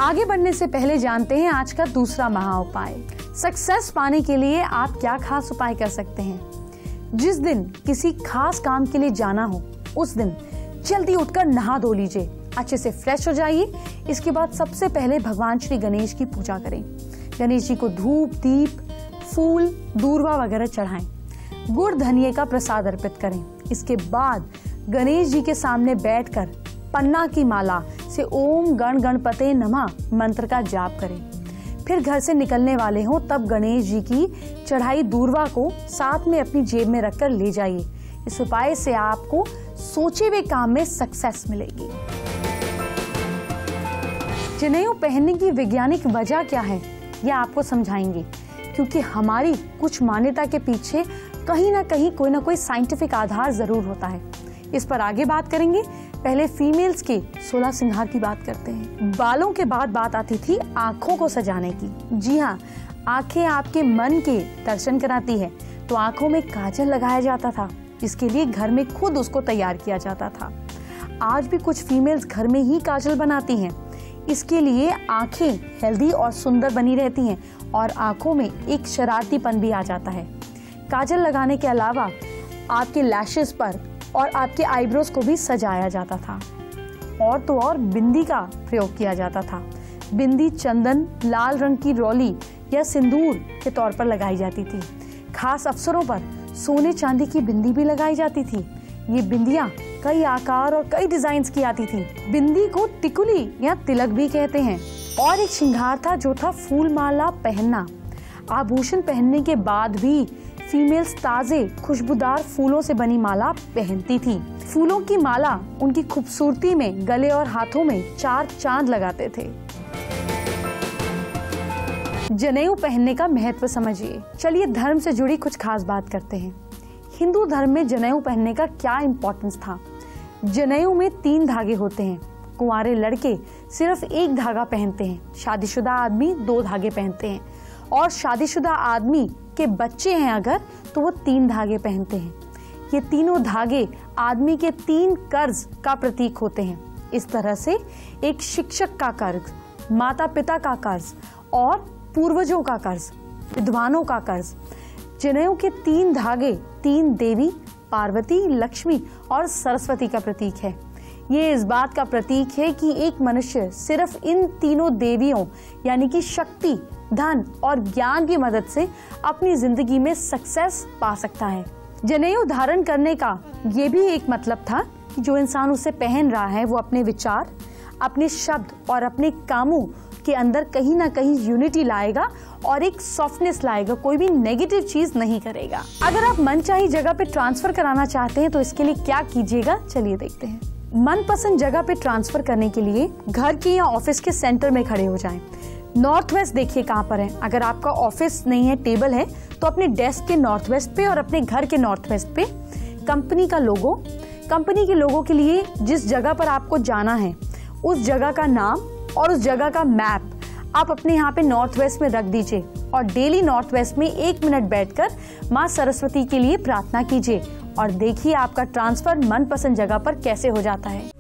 आगे बढ़ने से पहले जानते हैं आज का दूसरा महा उपाय। सक्सेस पाने के लिए आप क्या खास उपाय कर सकते हैं। जिस दिन किसी खास काम के लिए जाना हो उस दिन जल्दी उठकर नहा धो लीजिए, अच्छे से फ्रेश हो जाइए। इसके बाद सबसे पहले भगवान श्री गणेश की पूजा करें। गणेश जी को धूप, दीप, फूल, दूर्वा वगैरह चढ़ाएं। गुड़ धनिये का प्रसाद अर्पित करें। इसके बाद गणेश जी के सामने बैठकर पन्ना की माला से ओम गण गणपते नमः मंत्र का जाप करें। फिर घर से निकलने वाले हों तब गणेश जी की चढ़ाई दूर्वा को साथ में अपनी जेब में रखकर ले जाइए। इस उपाय से आपको सोचे हुए काम में सक्सेस मिलेगी। जनेऊ पहनने की वैज्ञानिक वजह क्या है यह आपको समझाएंगे, क्योंकि हमारी कुछ मान्यता के पीछे कहीं ना कहीं कोई ना कोई साइंटिफिक आधार जरूर होता है। इस पर आगे बात करेंगे। पहले फीमेल्स के 16 श्रृंगार की बात करते हैं। बालों के बाद बात आती थी आंखों को सजाने की। जी हाँ, आंखें आपके मन के दर्शन कराती है, तो आंखों में काजल लगाया जाता था। इसके लिए घर में खुद उसको तैयार किया जाता था। आज भी कुछ फीमेल्स घर में ही काजल बनाती हैं। इसके लिए आंखें हेल्दी और सुंदर बनी रहती हैं और आंखों में एक शरारतीपन भी आ जाता है। काजल लगाने के अलावा आपके लैशेस पर और आपके आईब्रोज को भी सजाया जाता था। और तो और बिंदी का प्रयोग किया जाता था। बिंदी चंदन, लाल रंग की रोली या सिंदूर के तौर पर लगाई जाती थी। खास अवसरों पर सोने चांदी की बिंदी भी लगाई जाती थी। ये बिंदियां कई आकार और कई डिजाइन्स की आती थी। बिंदी को टिकुली या तिलक भी कहते हैं। और एक श्रृंगार था जो था फूल माला पहनना। आभूषण पहनने के बाद भी फीमेल्स ताजे खुशबूदार फूलों से बनी माला पहनती थी। फूलों की माला उनकी खूबसूरती में गले और हाथों में 4 चांद लगाते थे। जनेऊ पहनने का महत्व समझिए। चलिए धर्म से जुड़ी कुछ खास बात करते हैं। हिंदू धर्म में जनेऊ पहनने का क्या इम्पोर्टेंस था। जनेऊ में 3 धागे होते हैं। कुंवारे लड़के सिर्फ 1 धागा पहनते हैं। शादीशुदा आदमी 2 धागे पहनते हैं और शादीशुदा आदमी के बच्चे हैं अगर तो वो 3 धागे पहनते हैं। ये तीनों धागे आदमी के 3 कर्ज का प्रतीक होते हैं। इस तरह से एक शिक्षक का कर्ज, माता पिता का कर्ज और पूर्वजों का कर्ज, विद्वानों का कर्ज। जनेऊ के 3 धागे 3 देवी पार्वती, लक्ष्मी और सरस्वती का प्रतीक है। ये इस बात का प्रतीक है कि एक मनुष्य सिर्फ इन तीनों देवियों यानी कि शक्ति, धन और ज्ञान की मदद से अपनी जिंदगी में सक्सेस पा सकता है। जनेऊ धारण करने का ये भी एक मतलब था कि जो इंसान उसे पहन रहा है वो अपने विचार, अपने शब्द और अपने कामों के अंदर कहीं ना कहीं यूनिटी लाएगा और एक सॉफ्टनेस लाएगा, कोई भी नेगेटिव चीज नहीं करेगा। अगर आप मनचाही जगह पे ट्रांसफर कराना चाहते हैं तो इसके लिए क्या कीजिएगा, चलिए देखते हैं। मनपसंद जगह पे ट्रांसफर करने के लिए घर के या ऑफिस के सेंटर में खड़े हो जाएं। नॉर्थ वेस्ट देखिए कहाँ पर है। अगर आपका ऑफिस नहीं है, टेबल है, तो अपने डेस्क के नॉर्थ वेस्ट पे और अपने घर के नॉर्थ वेस्ट पे कंपनी का लोगो, कंपनी के लोगो के लिए जिस जगह पर आपको जाना है उस जगह का नाम और उस जगह का मैप आप अपने यहाँ पे नॉर्थ वेस्ट में रख दीजिए और डेली नॉर्थ वेस्ट में 1 मिनट बैठकर माँ सरस्वती के लिए प्रार्थना कीजिए और देखिए आपका ट्रांसफर मनपसंद जगह पर कैसे हो जाता है।